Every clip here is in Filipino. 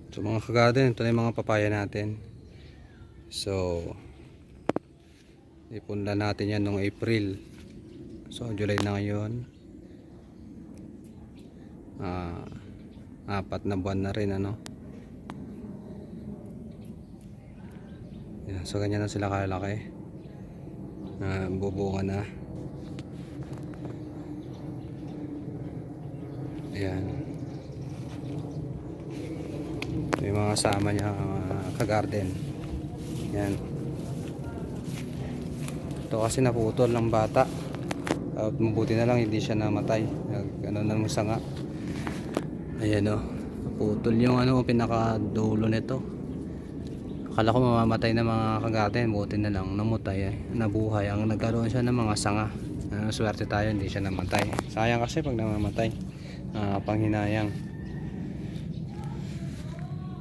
So mga kagarden, ito na yung mga papaya natin. So ipunla natin yan noong April. So July na ngayon. 4 na buwan na rin ano. Yan, so ganyan na sila kalaki. Bubunga na. Ayan. May mga sama niya kagarden. Yan. Ito kasi naputol ng bata. At mabuti na lang hindi siya namatay. Ano na ng sanga. Ayan o. Naputol yung pinakadulo nito. Akala ko mamamatay na mga kagarden. Buti na lang namutay nabuhay. Ang nagkaroon siya ng mga sanga. Swerte tayo hindi siya namatay. Sayang kasi pag namamatay. Panghinayang.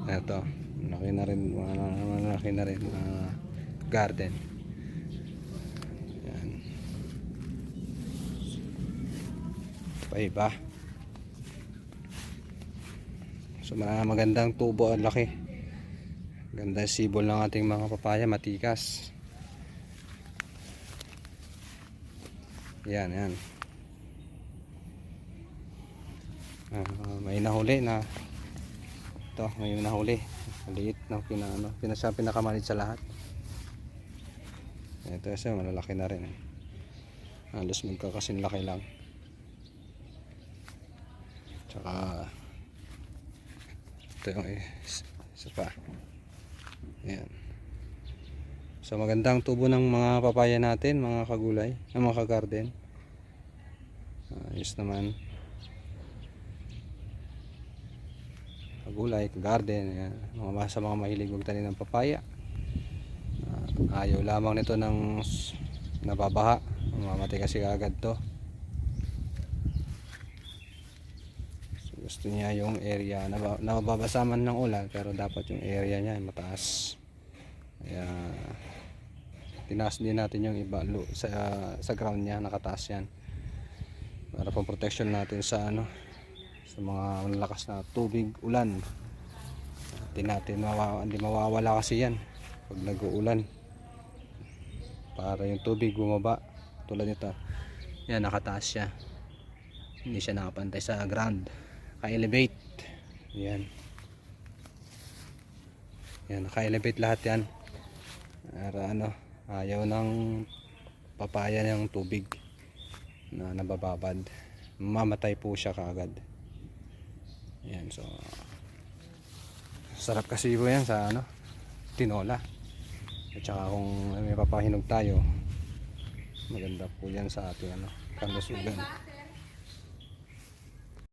Ito. Malaki na rin. Malaki na rin. Garden. Yan. Pa iba. So magandang tubo at laki. Ganda sibol ng ating mga papaya, matikas. Yan, yan. May nahuli na. Ito, may nahuli. Maliit na pinakamalit sa lahat. Ito siya, malalaki na rin. Halos magkakasin laki lang. Tsaka ito yung isa pa. Ayan. So magandang tubo ng mga papaya natin, mga kagulay, mga kagarden. Ayos naman. Kagulay, kagarden, ayan. Sa mga mahilig magtanim ng papaya. Ayaw lamang nito ng nababaha. Mamatay kasi agad to. Gusto niya yung area na nababasa man ng ulan, pero dapat yung area niya mataas. Kaya tinaas din natin yung iba sa ground niya, nakataas yan para pang protection natin sa sa mga malakas na tubig, ulan. Hindi mawawala kasi yan pag nag-uulan, para yung tubig bumaba. Tulad nito, yan, nakataas siya, hindi siya nakapantay sa ground, naka-elevate. Yan, naka-elevate lahat yan para ayaw ng papaya ng tubig na nabababad, mamatay po siya kaagad. Yan, so sarap kasi po yan sa tinola. At saka kung may papahinog tayo, maganda po yan sa ating kalusugan.